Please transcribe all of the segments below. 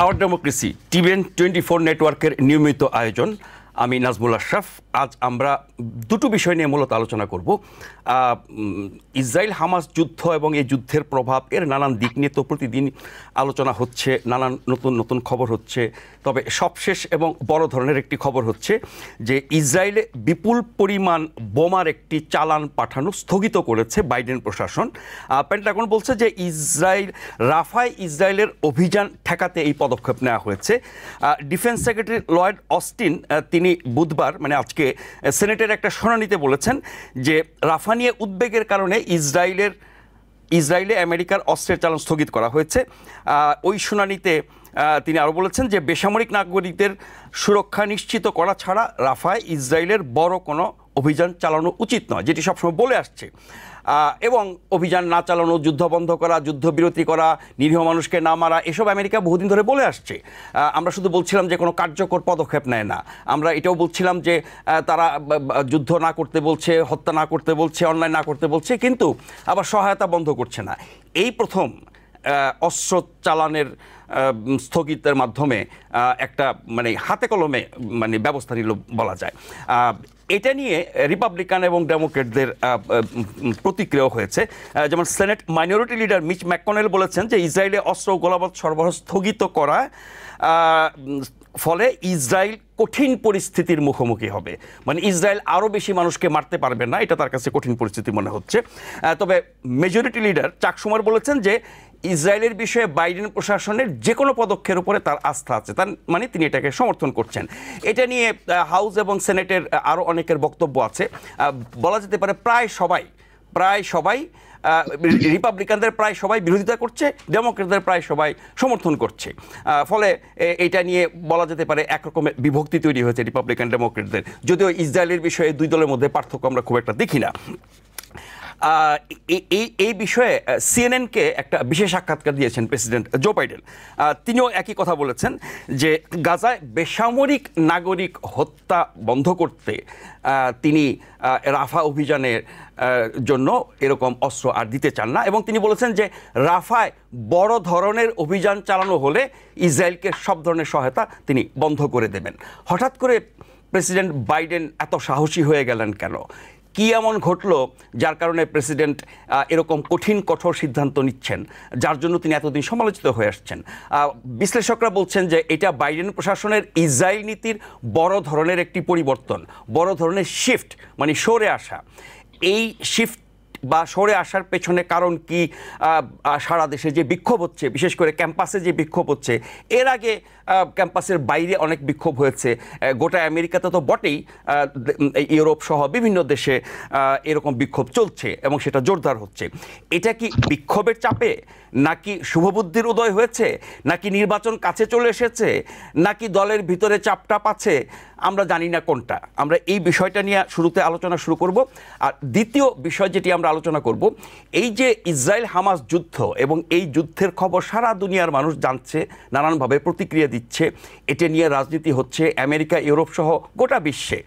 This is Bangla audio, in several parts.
আওয়ার ডেমোক্রেসি টিভিএন 24 নেটওয়ার্কের নিয়মিত আয়োজন। আমি নাজমুল আশরাফ। আজ আমরা দুটো বিষয় নিয়ে মূলত আলোচনা করব। ইসরায়েল হামাস যুদ্ধ এবং এই যুদ্ধের প্রভাব, এর নানান দিক নিয়ে তো প্রতিদিন আলোচনা হচ্ছে, নানান নতুন নতুন খবর হচ্ছে। তবে সবশেষ এবং বড় ধরনের একটি খবর হচ্ছে যে ইসরায়েলে বিপুল পরিমাণ বোমার একটি চালান পাঠানো স্থগিত করেছে বাইডেন প্রশাসন। পেন্টাগন বলছে যে রাফায় ইসরায়েলের অভিযান ঠেকাতে এই পদক্ষেপ নেওয়া হয়েছে। ডিফেন্স সেক্রেটারি লয়েড অস্টিন তিনি বুধবার মানে আজকে সেনেটের একটা শুনানিতে বলেছেন যে রাফা নিয়ে উদ্বেগের কারণে ইসরায়েলে আমেরিকার অস্ত্রের চালান স্থগিত করা হয়েছে। ওই শুনানিতে তিনি আরও বলেছেন যে বেসামরিক নাগরিকদের সুরক্ষা নিশ্চিত করা ছাড়া রাফায় ইসরায়েলের বড় কোনো অভিযান চালানো উচিত নয়, যেটি সবসময় বলে আসছে। এবং অভিযান না চালানো, যুদ্ধ বন্ধ করা, যুদ্ধবিরতি করা, নিরীহ মানুষকে না মারা, এসব আমেরিকা বহুদিন ধরে বলে আসছে। আমরা শুধু বলছিলাম যে কোনো কার্যকর পদক্ষেপ নেয় না। আমরা এটাও বলছিলাম যে তারা যুদ্ধ না করতে বলছে, হত্যা না করতে বলছে, অন্যায় না করতে বলছে, কিন্তু আবার সহায়তা বন্ধ করছে না। এই প্রথম অস্ত্র চালানের স্থগিতের মাধ্যমে একটা মানে হাতে কলমে মানে ব্যবস্থা নিল বলা যায়। এটা নিয়ে রিপাবলিকান এবং ডেমোক্রেটদের প্রতিক্রিয়া হয়েছে। যেমন senate minority leader Mitch McConnell বলেছেন যে ইসরায়েলে অস্ত্র ও গোলাবারুদ সরবরাহ স্থগিত করায় ফলে ইসরায়েল কঠিন পরিস্থিতির মুখোমুখি হবে, মানে ইসরায়েল আরও বেশি মানুষকে মারতে পারবে না, এটা তার কাছে কঠিন পরিস্থিতি মনে হচ্ছে। তবে মেজরিটি লিডার চাক শুমার বলেছেন যে ইসরায়েলের বিষয়ে বাইডেন প্রশাসনের যে কোনো পদক্ষেপের উপরে তার আস্থা আছে, তার মানে তিনি এটাকে সমর্থন করছেন। এটা নিয়ে হাউস এবং সেনেটের আরও অনেকের বক্তব্য আছে। বলা যেতে পারে প্রায় সবাই রিপাবলিকানদের প্রায় সবাই বিরোধিতা করছে, ডেমোক্রেটদের প্রায় সবাই সমর্থন করছে। ফলে এটা নিয়ে বলা যেতে পারে একরকমের বিভক্তি তৈরি হয়েছে রিপাবলিকান ডেমোক্রেটদের, যদিও ইসরায়েলের বিষয়ে দুই দলের মধ্যে পার্থক্য আমরা খুব একটা দেখি না। এই বিষয়ে সিএনএনকে একটা বিশেষ সাক্ষাৎকার দিয়েছেন প্রেসিডেন্ট জো বাইডেন। তিনিও একই কথা বলেছেন যে গাজায় বেসামরিক নাগরিক হত্যা বন্ধ করতে তিনি রাফা অভিযানের জন্য এরকম অস্ত্র আর দিতে চান না, এবং তিনি বলেছেন যে রাফায় বড় ধরনের অভিযান চালানো হলে ইসরায়েলকে সব ধরনের সহায়তা তিনি বন্ধ করে দেবেন। হঠাৎ করে প্রেসিডেন্ট বাইডেন এত সাহসী হয়ে গেলেন কেন? কি এমন ঘটলো যার কারণে প্রেসিডেন্ট এরকম কঠোর সিদ্ধান্ত নিচ্ছেন, যার জন্য তিনি এতদিন সমালোচিত হয়ে আসছেন? বিশ্লেষকরা বলছেন যে এটা বাইডেন প্রশাসনের ইসরায়েল নীতির বড় ধরনের একটি পরিবর্তন, বড় ধরনের শিফট, মানে সরে আসা। এই শিফট বা সরে আসার পেছনে কারণ কি? সারা দেশে যে বিক্ষোভ হচ্ছে, বিশেষ করে ক্যাম্পাসে যে বিক্ষোভ হচ্ছে, এর আগে ক্যাম্পাসের বাইরে অনেক বিক্ষোভ হয়েছে, গোটা আমেরিকাতে তো বটেই, ইউরোপ সহ বিভিন্ন দেশে এরকম বিক্ষোভ চলছে এবং সেটা জোরদার হচ্ছে। এটা কি বিক্ষোভের চাপে, নাকি শুভবুদ্ধির উদয় হয়েছে, নাকি নির্বাচন কাছে চলে এসেছে, নাকি দলের ভিতরে চাপটাপ আছে? আমরা জানি না কোনটা। আমরা এই বিষয়টা নিয়ে শুরুতে আলোচনা শুরু করব। আর দ্বিতীয় বিষয় যেটি আমরা আলোচনা করব, এই যে ইসরায়েল হামাস যুদ্ধ এবং এই যুদ্ধের খবর সারা দুনিয়ার মানুষ জানছে, নানানভাবে প্রতিক্রিয়া দিচ্ছে, এটা নিয়ে রাজনীতি হচ্ছে আমেরিকা, ইউরোপ সহ গোটা বিশ্বে।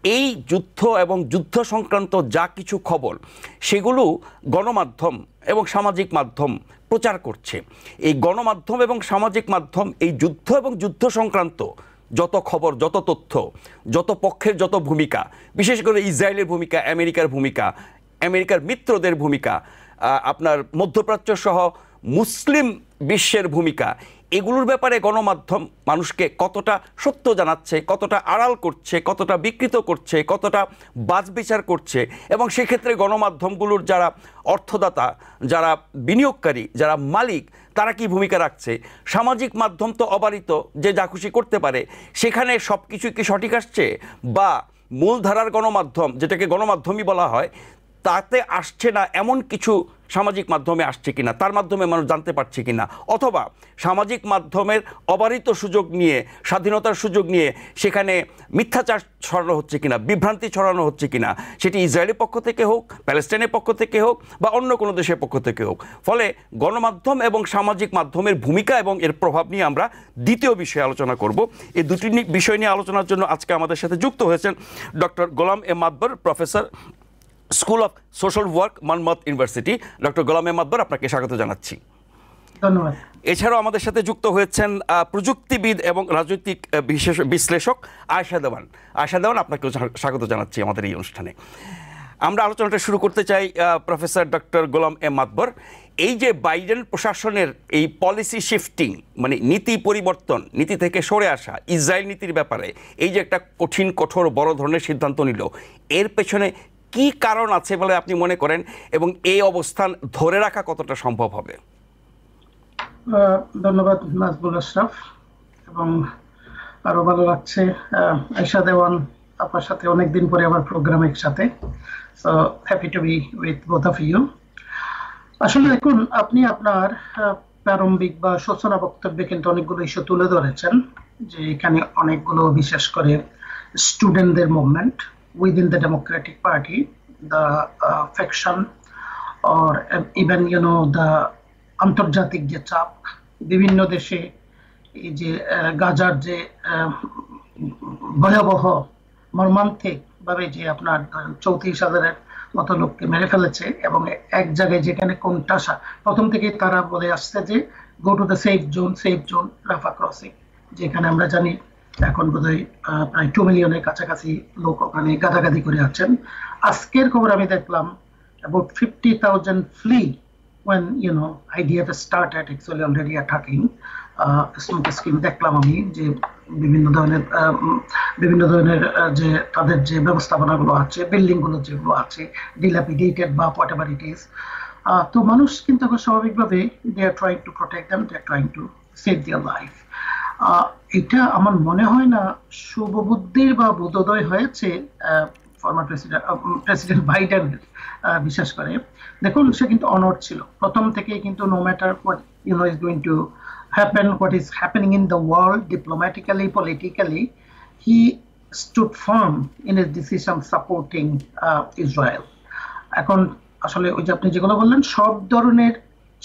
এই যুদ্ধ এবং যুদ্ধ সংক্রান্ত যা কিছু খবর সেগুলো গণমাধ্যম এবং সামাজিক মাধ্যম প্রচার করছে। এই গণমাধ্যম এবং সামাজিক মাধ্যম এই যুদ্ধ এবং যুদ্ধ সংক্রান্ত যত খবর, যত তথ্য, যত পক্ষের যত ভূমিকা, বিশেষ করে ইসরায়েলের ভূমিকা, আমেরিকার ভূমিকা, আমেরিকার মিত্রদের ভূমিকা, আপনার মধ্যপ্রাচ্য সহ মুসলিম বিশ্বের ভূমিকা, এগুলোর ব্যাপারে গণমাধ্যম মানুষকে কতটা সত্য জানাচ্ছে, কতটা আড়াল করছে, কতটা বিকৃত করছে, কতটা বাছবিচার করছে, এবং সেক্ষেত্রে গণমাধ্যমগুলোর যারা অর্থদাতা, যারা বিনিয়োগকারী, যারা মালিক, তারা কি ভূমিকা রাখছে? সামাজিক মাধ্যম তো অবারিত, যে যা খুশি করতে পারে, সেখানে সব কিছু কি সঠিক আসছে? বা মূলধারার গণমাধ্যম, যেটাকে গণমাধ্যমই বলা হয়, তাতে আসছে না এমন কিছু সামাজিক মাধ্যমে আসছে কিনা, তার মাধ্যমে মানুষ জানতে পারছে কিনা, অথবা সামাজিক মাধ্যমের অবারিত সুযোগ নিয়ে, স্বাধীনতার সুযোগ নিয়ে সেখানে মিথ্যাচার ছড়ানো হচ্ছে কিনা, বিভ্রান্তি ছড়ানো হচ্ছে কিনা, সেটি ইসরায়েলের পক্ষ থেকে হোক, প্যালেস্টাইনের পক্ষ থেকে হোক, বা অন্য কোনো দেশের পক্ষ থেকে হোক। ফলে গণমাধ্যম এবং সামাজিক মাধ্যমের ভূমিকা এবং এর প্রভাব নিয়ে আমরা দ্বিতীয় বিষয়ে আলোচনা করব। এই দুটি বিষয় নিয়ে আলোচনার জন্য আজকে আমাদের সাথে যুক্ত হয়েছেন doctor Golam A Matbar, professor, school of social work, মানমত university. Doctor Golam A Matbar, আপনাকে স্বাগত জানাচ্ছি। ধন্যবাদ। এছাড়াও আমাদের সাথে যুক্ত হয়েছেন প্রযুক্তিবিদ এবং রাজনৈতিক বিশ্লেষক আয়েশা দেওয়ান। আয়েশা দেওয়ান, আপনাকে স্বাগত জানাচ্ছি আমাদের এই অনুষ্ঠানে। আমরা আলোচনাটা শুরু করতে চাই প্রফেসর ডক্টর গোলাম এম মাতবর। এই যে বাইডেন প্রশাসনের এই পলিসি শিফটিং, মানে নীতি পরিবর্তন, নীতি থেকে সরে আসা ইসরায়েল নীতির ব্যাপারে এই যে একটা কঠিন কঠোর বড় ধরনের সিদ্ধান্ত নিল, এর পেছনে কি কারণ আছে বলে আপনি মনে করেন, এবং এই অবস্থান ধরে রাখা কতটা সম্ভব হবে? ধন্যবাদ নাজবুল আশরাফ, এবং আরো ভালো লাগছে আয়েশা দেওয়ান আপনার সাথে অনেকদিন পরে আমার প্রোগ্রামে একসাথে। So happy to be with both of you. আসলে দেখুন, আপনি আপনার প্রারম্ভিক বা সূচনা বক্তব্যে কিন্তু অনেকগুলো ইস্যু তুলে ধরেছেন, যে এখানে অনেকগুলো, বিশেষ করে স্টুডেন্টদের movement within the Democratic party, the faction, or even the আন্তর্জাতিক যে চাপ বিভিন্ন দেশে, এই যে গাজার যে ভয়াবহ মর্মান্তিক ভাবে যে আপনার 34,000-এর মতো লোককে মেরে ফেলেছে, এবং এক জায়গায় যেখানে কোনটাসা প্রথম থেকে তারা বলে আসছে যে go to the safe zone Rafah crossing, যেখানে আমরা জানি এখন বোধহয় প্রায় 2 মিলিয়নের কাছাকাছি লোক ওখানে গাদাগাদি করে আছেন। আজকের খবর আমি দেখলাম about 50,000 flee when IDF started actually already attacking smoke screen দেখলাম আমি, যে বিভিন্ন ধরনের যে তাদের যে ব্যবস্থাপনাগুলো আছে, বিল্ডিং গুলো যেগুলো আছে dilapidated বা whatever it is, তো মানুষ কিন্তু স্বাভাবিকভাবে they are trying to protect them, they are trying to save their life. এটা আমার মনে হয় না শুভবুদ্ধির বা বোধোদয় হয়েছে ফর্মার প্রেসিডেন্ট বাইডেনের। বিশেষ করে দেখুন, সে কিন্তু অনড় ছিল প্রথম থেকেই, কিন্তু no matter what is going to happen, what is happening in the world diplomatically, politically, he stood firm in his decision supporting Israel. এখন আসলে ওই যে আপনি যেগুলো বললেন, সব ধরনের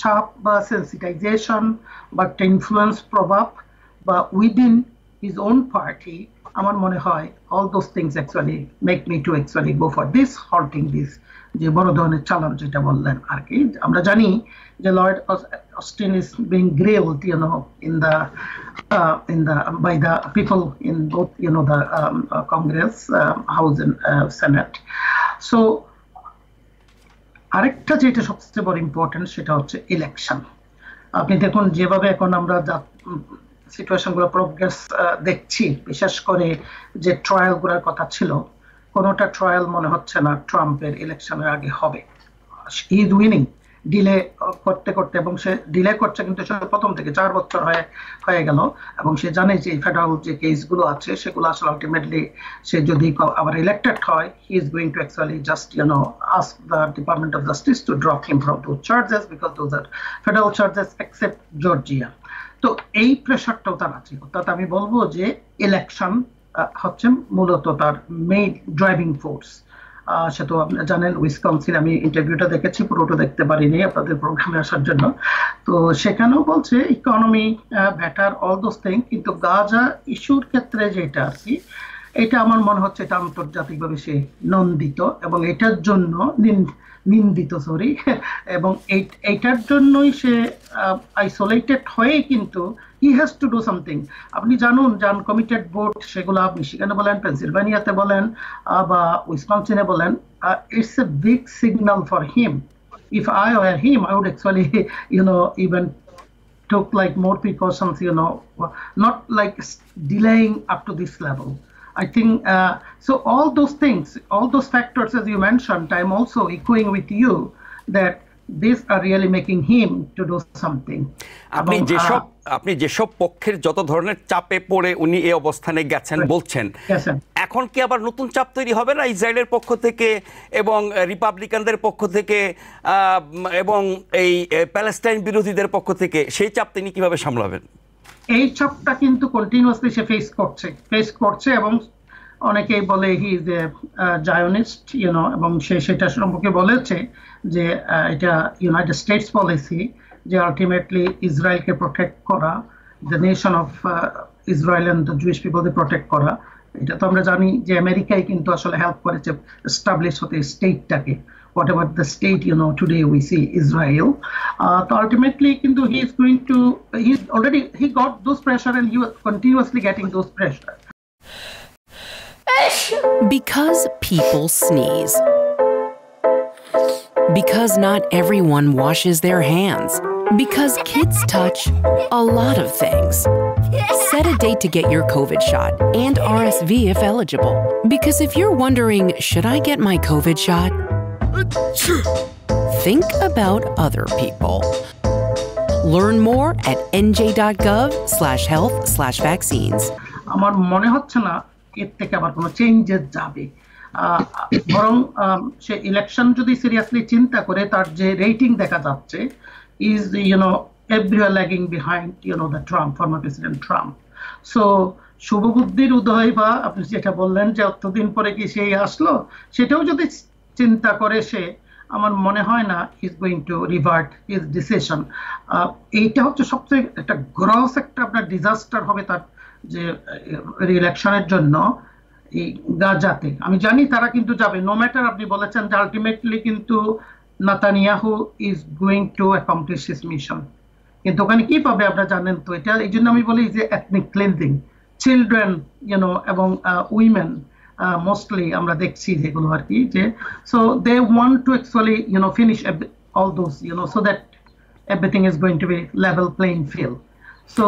চাপ বা সেন্সিটাইজেশন বা একটা ইনফ্লুয়েন্স, প্রভাব বা উইদিন his own party, আমার মনে হয় all those things actually make me to actually go for this, halting this, যে বড় ধরনের চ্যালেঞ্জ যেটা বললেন আর কি। আমরা জানি যে Lord Austin is being grilled in the by the people in both the Congress, House and Senate. So আরেকটা যেটা সবচেয়ে বড় ইম্পর্টেন্ট, সেটা হচ্ছে ইলেকশন। আপনি দেখুন যেভাবে এখন আমরা সিচুয়েশন গুলো প্রোগ্রেস দেখছি, বিশেষ করে যে ট্রায়াল গুলোর কথা ছিল, কোনোটা ট্রায়াল মনে হচ্ছে না ট্রাম্পের ইলেকশনের আগে হবে। হি ইজ উইনিং ডিলে করতে করতে, এবং সে ডিলে করছে কিন্তু সে প্রথম থেকে 4 বছর হয়ে গেল, এবং সে জানে যে ফেডারেল যে কেসগুলো আছে সেগুলো আসলে আলটিমেটলি সে যদি আবার ইলেক্টেড হয়, he is going two actually just ask the Department of Justice to drop him from those charges, because those are federal charges except Georgia. তো এই প্রেশারটাও তার আছে। অর্থাৎ আমি বলবো যে ইলেকশন হচ্ছে মূলত তার মেইন ড্রাইভিং ফোর্স। সে তো আপনি জানেন, উইসকনসিন আমি ইন্টারভিউটা দেখেছি, পুরোটা দেখতে পারিনি আপনাদের প্রোগ্রামে আসার জন্য। তো সেখানেও বলছে economy better, all those thing, কিন্তু গাজা ইস্যুর ক্ষেত্রে যেটা আর কি, এটা আমার মনে হচ্ছে এটা আন্তর্জাতিকভাবে সে নন্দিত, এবং এটার জন্য নিন্দিত, সরি, এবং এইটার জন্যই সে আইসোলেটেড হয়ে কিন্তু he has to do something. আপনি জানুন যে আনকমিটেড ভোট, সেগুলো আপনি মিশিগানে বলেন, পেনসিলভানিয়াতে বলেন বা উইসকনসিনে বলেন, it's a big signal for him. If I were him, I would actually even took like more precautions, not like delaying up to this level. I think so all those things, all those factors as you mentioned, I'm also echoing with you that these are really making him to do something. আপনি যেসব পক্ষের যত ধরনের চাপে পড়ে উনি এই অবস্থানে গেছেন বলছেন, এখন কি আবার নতুন চাপ তৈরি হবে না ইসরায়েলের পক্ষ থেকে এবং রিপাবলিকানদের পক্ষ থেকে এবং এই প্যালেস্টাইন বিরোধীদের পক্ষ থেকে? সেই চাপ তিনি কিভাবে সামলাবেন? এই চাপটা কিন্তু কন্টিনিউয়াসলি সে ফেস করছে, এবং অনেকেই বলে হি ইজ এ জায়নিস্ট, এবং সে সেটা সম্পর্কে বলেছে যে এটা ইউনাইটেড স্টেটস পলিসি, যে আলটিমেটলি ইসরায়েলকে প্রোটেক্ট করা, the nation of Israel and the Jewish পিপলকে প্রোটেক্ট করা। এটা তো আমরা জানি যে আমেরিকাই কিন্তু আসলে হেল্প করেছে এস্টাবলিশ হতে স্টেটটাকে, whatever the state, today we see Israel. So ultimately, he got those pressure, and he was continuously getting those pressure. Because people sneeze. Because not everyone washes their hands. Because kids touch a lot of things. Set a date to get your COVID shot and RSV if eligible. Because if you're wondering, should I get my COVID shot? Think about other people. Learn more at nj.gov/health/vaccines. আমার মনে হচ্ছে না এর থেকে আবার কোনো চেঞ্জেস যাবে, বরং সে ইলেকশন যদি সিরিয়াসলি চিন্তা করে, তার যে রেটিং দেখা যাচ্ছে is everywhere lagging behind the former President Trump. So শুভবুদ্ধির উদয়, বা আপনি যেটা বললেন যে অতদিন পরে কি সেই আসলো, সেটাও যদি চিন্তা করে সে, আমার মনে হয় না is going two revert his decision. এইটা হচ্ছে সবচেয়ে একটা গ্রস একটা আপনার ডিজাস্টার হবে তার যে রিইলেকশনের জন্য এই গাজাতে। আমি জানি তারা কিন্তু যাবে, নো ম্যাটার। আপনি বলেছেন যে আলটিমেটলি কিন্তু Netanyahu is going two accomplish his mission, কিন্তু ওখানে কি পাবে আপনারা জানেন তো। এটা এই জন্য আমি বলি যে এথনিক ক্লিনজিং, চিলড্রেন এবং উইমেন মোস্টলি আমরা দেখছি যেগুলো আর কি, যে so they want to actually finish all those so that everything is going to be level playing field. So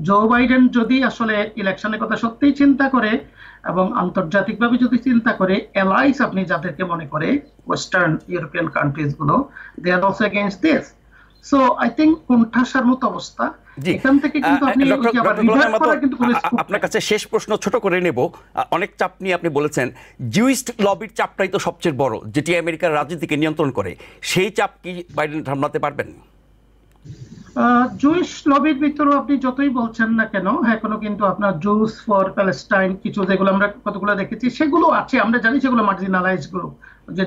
Joe Biden যদি আসলে ইলেকশনের কথা সত্যিই চিন্তা করে এবং আন্তর্জাতিকভাবে যদি চিন্তা করে, অ্যালাইস আপনি যাদেরকে মনে করে ওয়েস্টার্ন ইউরোপিয়ান কান্ট্রিজ গুলো, they are also against this. So I think কোণঠাসার মতো অবস্থা। এখান থেকে কিন্তু আপনি আপনার কাছে শেষ প্রশ্ন ছোট করে নেব। অনেক চাপ নিয়ে আপনি বলেছেন জুইশ লবির চাপটাই তো সবচেয়ে বড়, যেটি আমেরিকার রাজনীতিকে নিয়ন্ত্রণ করে। সেই চাপ কি বাইডেন সামলাতে পারবেন? জুইশ লবির ভিতরেও আপনি যতই বলছেন না কেন, এখনো কিন্তু আপনার জুস ফর প্যালেস্টাইন কিছু যেগুলো আমরা কতগুলো দেখেছি সেগুলো আছে, আমরা জানি সেগুলো মার্জিনালাইজ গ্রুপ।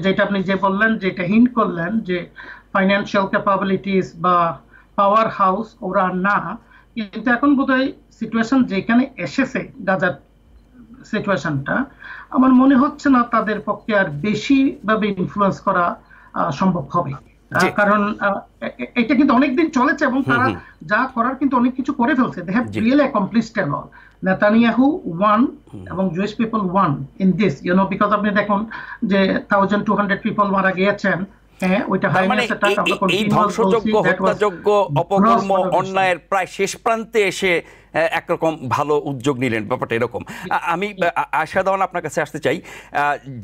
যেটা আপনি যে বললেন, যেটা হিন্ট করলেন যে ফাইন্যান্সিয়াল ক্যাপাবিলিটিস বা পাওয়ার হাউস ওরা না, কিন্তু এখন বোধহয় সিচুয়েশন যেখানে এসেছে গাজার সিচুয়েশনটা, আমার মনে হচ্ছে না তাদের পক্ষে আর বেশি ভাবে ইনফ্লুয়েন্স করা সম্ভব হবে। কারণ এটা কিন্তু অনেকদিন চলেছে এবং তারা যা করার কিন্তু অনেক কিছু করে ফেলছে। They have really accomplished at all. Netanyahu won এবং Jewish people won in this, because আপনি দেখুন যে 1200 পিপল মারা গিয়েছেন। এই ধ্বংসযোগ্য, হত্যাযোগ্য, অপকর্ম, অন্যায়ের প্রায় শেষ প্রান্তে এসে একরকম ভালো উদ্যোগ নিলেন, ব্যাপারটা এরকম। আমি আশা দেওয়ান আপনার কাছে আসতে চাই,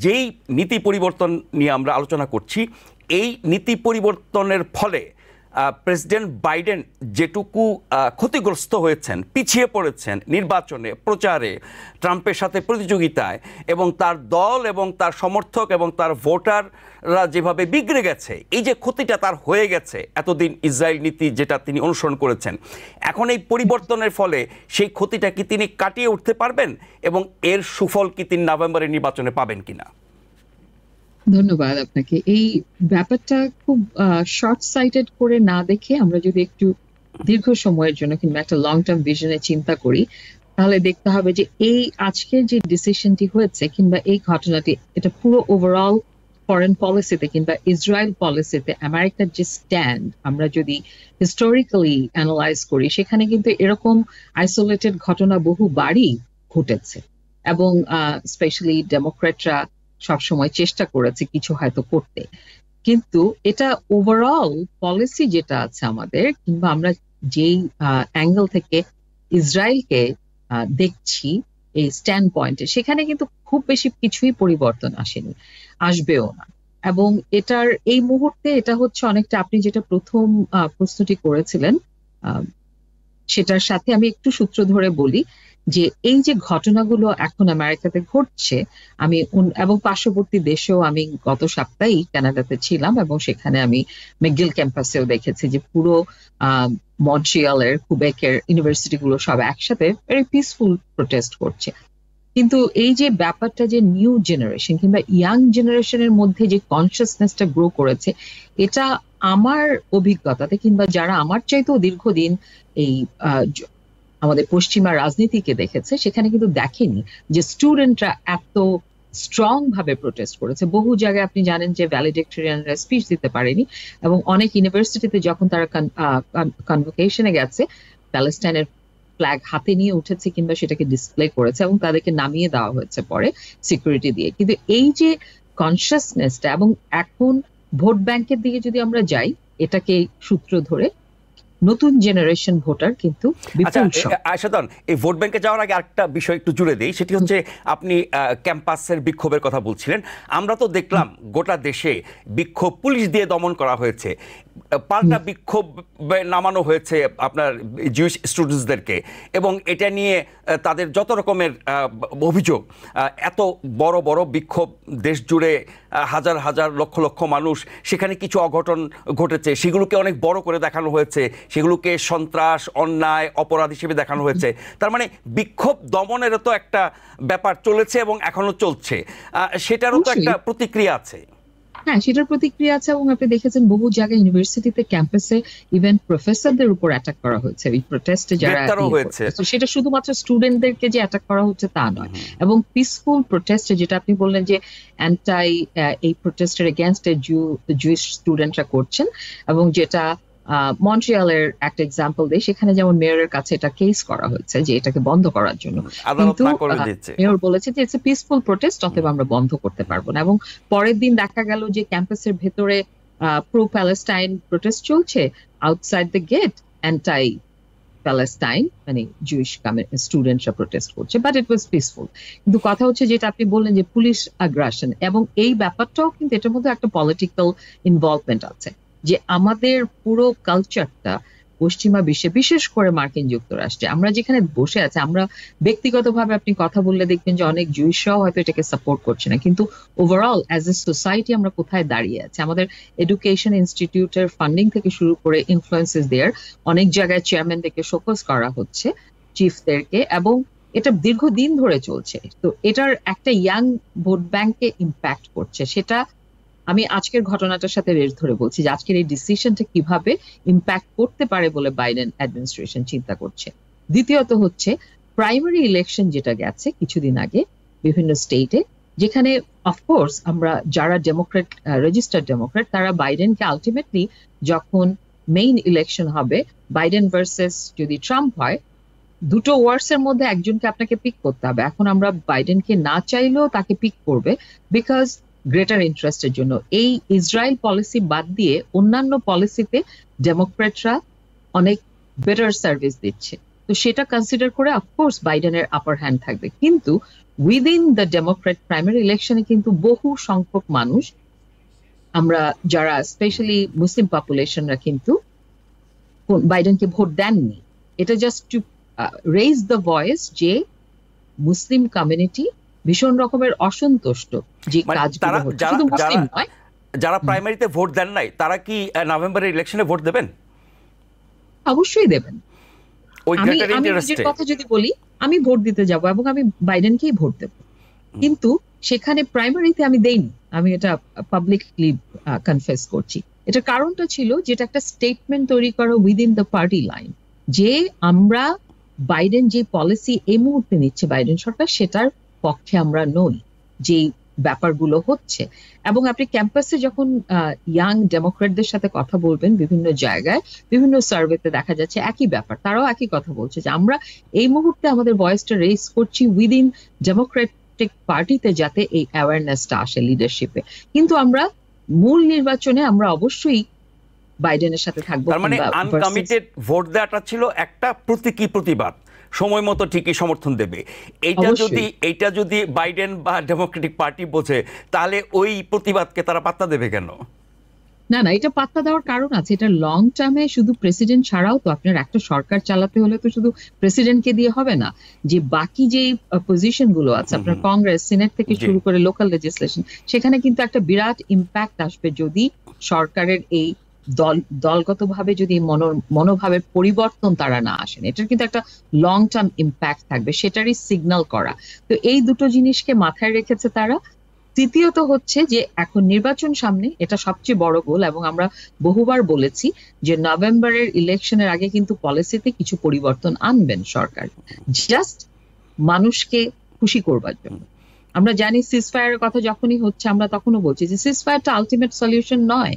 যেই নীতি পরিবর্তন নিয়ে আমরা আলোচনা করছি, এই নীতি পরিবর্তনের ফলে প্রেসিডেন্ট বাইডেন যেটুকু ক্ষতিগ্রস্ত হয়েছেন, পিছিয়ে পড়েছেন নির্বাচনে, প্রচারে, ট্রাম্পের সাথে প্রতিযোগিতায়, এবং তার দল এবং তার সমর্থক এবং তার ভোটাররা যেভাবে বিগড়ে গেছে, এই যে ক্ষতিটা তার হয়ে গেছে এতদিন ইসরায়েল নীতি যেটা তিনি অনুসরণ করেছেন, এখন এই পরিবর্তনের ফলে সেই ক্ষতিটা কি তিনি কাটিয়ে উঠতে পারবেন এবং এর সুফল কি তিনি নভেম্বরের নির্বাচনে পাবেন কিনা? ধন্যবাদ আপনাকে। এই ব্যাপারটা খুব শর্ট সাইটেড করে না দেখে আমরা যদি একটু দীর্ঘ সময়ের জন্য কিংবা একটা লং টার্ম ভিশনে চিন্তা করি, তাহলে দেখতে হবে যে এই আজকের যে ডিসিশনটি হয়েছে কিংবা এই ঘটনাটি, এটা পুরো ওভারঅল ফরেন পলিসিতে কিংবা ইসরায়েল পলিসিতে আমেরিকার যে স্ট্যান্ড, আমরা যদি হিস্টোরিক্যালি অ্যানালাইজ করি, সেখানে কিন্তু এরকম আইসোলেটেড ঘটনা বহুবারই ঘটেছে এবং স্পেশালি ডেমোক্রেটরা সবসময় চেষ্টা করেছে কিছু হয়তো করতে, কিন্তু এটা ওভারঅল পলিসি যেটা আছে আমাদের, কিংবা আমরা যেই অ্যাঙ্গেল থেকে ইসরায়েলকে দেখছি এই স্ট্যান্ড পয়েন্টে, সেখানে কিন্তু খুব বেশি কিছুই পরিবর্তন আসেনি, আসবেও না। এবং এটার এই মুহূর্তে এটা হচ্ছে অনেকটা আপনি যেটা প্রথম প্রশ্নটি করেছিলেন সেটার সাথে আমি একটু সূত্র ধরে বলি যে এই যে ঘটনাগুলো এখন আমেরিকাতে ঘটছে, আমি এবং পার্শ্ববর্তী দেশেও, আমি গত সপ্তাহেই কানাডাতে ছিলাম এবং সেখানে আমি ম্যাকগিল ক্যাম্পাসেও দেখেছি যে পুরো মন্ট্রিয়ালের, কুবেকের ইউনিভার্সিটিগুলো সব একসাথে ভেরি পিসফুল প্রোটেস্ট করছে। কিন্তু এই যে ব্যাপারটা যে নিউ জেনারেশন কিংবা ইয়াং জেনারেশনের মধ্যে যে কনসিয়াসনেসটা গ্রো করেছে, এটা আমার অভিজ্ঞতাতে কিংবা যারা আমার চাইতেও দীর্ঘদিন এই আমাদের পশ্চিমা রাজনীতিকে দেখেছে, সেখানে কিন্তু দেখেনি যে স্টুডেন্টরা এত স্ট্রং ভাবে প্রোটেস্ট করেছে। বহু জায়গায় আপনি জানেন যে ভ্যালিডিক্টোরিয়ানরা স্পিচ দিতে পারেনি, এবং অনেক ইউনিভার্সিটিতে যখন তারা কনভোকেশনে গেছে প্যালেস্টাইনের ফ্ল্যাগ হাতে নিয়ে উঠেছে কিংবা সেটাকে ডিসপ্লে করেছে, এবং তাদেরকে নামিয়ে দেওয়া হয়েছে পরে সিকিউরিটি দিয়ে। কিন্তু এই যে কনসিয়াসনেসটা, এবং এখন ভোট ব্যাংকের দিকে যদি আমরা যাই, এটাকে সূত্র ধরে নতুন জেনারেশন ভোটার কিন্তু বিপুল সংখ্যা। আশাদন, এই ভোট ব্যাংকে যাওয়ার আগে আরেকটা বিষয় একটু জুড়ে দিই, সেটি হচ্ছে আপনি ক্যাম্পাসের বিক্ষোভের কথা বলছিলেন। আমরা তো দেখলাম গোটা দেশে বিক্ষোভ পুলিশ দিয়ে দমন করা হয়েছে, পাল্টা বিক্ষোভ নামানো হয়েছে আপনার জুইশ স্টুডেন্টসদেরকে, এবং এটা নিয়ে তাদের যত রকমের অভিযোগ। এত বড় বড় বিক্ষোভ দেশ জুড়ে, হাজার হাজার লক্ষ লক্ষ মানুষ, সেখানে কিছু অঘটন ঘটেছে, সেগুলোকে অনেক বড় করে দেখানো হয়েছে, সেগুলোকে সন্ত্রাস, অন্যায়, অপরাধ হিসেবে দেখানো হয়েছে। তার মানে বিক্ষোভ দমনেরও তো একটা ব্যাপার চলেছে এবং এখনো চলছে, সেটারও তো একটা প্রতিক্রিয়া আছে। হ্যাঁ, সেটার প্রতিক্রিয়া আছে, এবং আপনি দেখেছেন বহু জায়গায় ইউনিভার্সিটিতে, ক্যাম্পাসে ইভেন প্রফেসরদের উপর অ্যাটাক করা হয়েছে এই প্রোটেস্টে যারা হয়েছে। সেটা শুধুমাত্র স্টুডেন্টদেরকে যে অ্যাটাক করা হচ্ছে তা নয়, এবং পিসফুল প্রোটেস্টে যেটা আপনি বললেন যে অ্যান্টাই, এই প্রোটেস্টের এগেইনস্ট জুইশ স্টুডেন্টরা করছেন, এবং যেটা মন্ট্রিয়ালের একটা এক্সাম্পল দেয়, সেখানে যেমন মেয়রের কাছে এটা কেস করা হয়েছে যে এটাকে বন্ধ করার জন্য, কিন্তু মেয়র বলেছে যে ইটস এ পিসফুল প্রোটেস্ট, অতএব আমরা বন্ধ করতে পারবো না। এবং পরের দিন দেখা গেল যে ক্যাম্পাসের ভেতরে প্রো প্যালেস্টাইন প্রোটেস্ট চলছে, outside the gate anti Palestine মানে জুইশ স্টুডেন্টরা প্রোটেস্ট করছে, বাট ইট ওয়াজ পিসফুল। কিন্তু কথা হচ্ছে যেটা আপনি বললেন যে পুলিশ আগ্রাসন, এবং এই ব্যাপারটাও কিন্তু এটার মধ্যে একটা পলিটিক্যাল ইনভলভমেন্ট আছে, যে আমাদের পুরো কালচারটা পশ্চিমা বিশ্বে, বিশেষ করে মার্কিন যুক্তরাষ্ট্রে, আমরা যেখানে বসে আছি, আমরা ব্যক্তিগতভাবে আপনি কথা বললে দেখবেন যে অনেক জুইশরাও হয়তো এটাকে সাপোর্ট করছে না, কিন্তু ওভারঅল অ্যাজ এ সোসাইটি আমরা কোথায় দাঁড়িয়ে আছি? আমাদের এডুকেশন ইনস্টিটিউটের ফান্ডিং থেকে শুরু করে ইনফ্লুয়েন্সেস দেয়ার, অনেক জায়গায় চেয়ারম্যানদেরকে শোকজ করা হচ্ছে, চিফদেরকে, এবং এটা দীর্ঘদিন ধরে চলছে। তো এটার একটা ইয়াং ভোট ব্যাংকে ইম্প্যাক্ট করছে। সেটা আমি আজকের ঘটনাটার সাথে রেশ ধরে বলছি যে আজকের এই ডিসিশনটা কিভাবে ইম্প্যাক্ট করতে পারে বলে বাইডেন অ্যাডমিনিস্ট্রেশন চিন্তা করছে। দ্বিতীয়ত হচ্ছে প্রাইমারি ইলেকশন যেটা গেছে কিছুদিন আগে বিভিন্ন স্টেটে, যেখানে অফকোর্স আমরা যারা ডেমোক্রেট, রেজিস্টার্ড ডেমোক্রেট, তারা বাইডেনকে আলটিমেটলি যখন মেইন ইলেকশন হবে, বাইডেন ভার্সেস যদি ট্রাম্প হয়, দুটো ওয়ার্ডস এর মধ্যে একজনকে আপনাকে পিক করতে হবে। এখন আমরা বাইডেনকে না চাইলেও তাকে পিক করবে, বিকজ গ্রেটার ইন্টারেস্টের জন্য। এই ইসরায়েল পলিসি বাদ দিয়ে অন্যান্য পলিসিতে ডেমোক্রেটরা অনেক বেটার সার্ভিস দিচ্ছে, তো সেটা কনসিডার করে অফকোর্স বাইডেনের আপার হ্যান্ড থাকবে। কিন্তু উইদিন দ্য ডেমোক্রেট প্রাইমারি ইলেকশনে কিন্তু বহু সংখ্যক মানুষ, আমরা যারা স্পেশালি মুসলিম পপুলেশনরা কিন্তু বাইডেনকে ভোট দেননি। এটা just two raise the voice যে মুসলিম কমিউনিটি ভীষণ রকমের অসন্তুষ্ট যে কাজগুলো হচ্ছে, শুধু মুসলিম নয়, যারা প্রাইমারিতে ভোট দেন নাই তারা কি নভেম্বরের ইলেকশনে ভোট দেবেন? অবশ্যই দেবেন। আমি নিজের কথা যদি বলি, আমি ভোট দিতে যাব এবং আমি বাইডেনকেই ভোট দেব, কিন্তু সেখানে প্রাইমারিতে আমি দেইনি, আমি এটা পাবলিকলি কনফেস করছি। এটার কারণটা ছিল যেটা একটা স্টেটমেন্ট তৈরি করা উইদিন দ্য পার্টি লাইন, যে আমরা বাইডেন যে পলিসি এই মুহূর্তে নিচ্ছে বাইডেন সরকার, সেটার পক্ষে আমরা নই, যে ব্যাপারগুলো হচ্ছে। এবং আপনি ক্যাম্পাসে যখন ইয়াং ডেমোক্রেটদের সাথে কথা বলবেন, বিভিন্ন জায়গায় বিভিন্ন সার্ভেতে দেখা যাচ্ছে একই ব্যাপার, তারাও একই কথা বলছে যে আমরা এই মুহূর্তে আমাদের ভয়েসটা রেইজ করছি উইদিন ডেমোক্রেটিক পার্টিতে, যাতে এই অ্যাওয়ারনেসটা আসে লিডারশিপে। কিন্তু আমরা মূল নির্বাচনে আমরা অবশ্যই বাইডেনের সাথে থাকবো। তার মানে আনকমিটেড ভোট দেওয়াটা ছিল একটা প্রতীকী প্রতিবাদ, সময় মতো ঠিকই সমর্থন দেবে। এইটা যদি বাইডেন বা ডেমোক্রেটিক পার্টি বোঝে, তাহলে ওই প্রতিবাদকে তারা পাত্তা দেবে কেন? না না, এটা পাত্তা দেওয়ার কারণ আছে। এটা লং টার্মে শুধু প্রেসিডেন্ট ছাড়াও তো আপনার একটা সরকার চালাতে হলে তো শুধু প্রেসিডেন্টকে দিয়ে হবে না, যে বাকি যে পজিশন গুলো আছে আপনার কংগ্রেস, সিনেট থেকে শুরু করে লোকাল লেজিসলেশন, সেখানে কিন্তু একটা বিরাট ইম্প্যাক্ট আসবে যদি সরকারের এই দলগতভাবে যদি মনোভাবের পরিবর্তন তারা না আসেন। এটার কিন্তু একটা লং টার্ম ইম্প্যাক্ট থাকবে, সেটারই সিগন্যাল করা। তো এই দুটো জিনিসকে মাথায় রেখেছে তারা। তৃতীয়ত হচ্ছে যে এখন নির্বাচন সামনে, এটা সবচেয়ে বড় গোল, এবং আমরা বহুবার বলেছি যে নভেম্বরের ইলেকশনের আগে কিন্তু পলিসিতে কিছু পরিবর্তন আনবেন সরকার, জাস্ট মানুষকে খুশি করবার জন্য। আমরা জানি সিজফায়ারের কথা যখনই হচ্ছে আমরা তখনও বলছি যে সিজফায়ারটা আলটিমেট সলিউশন নয়,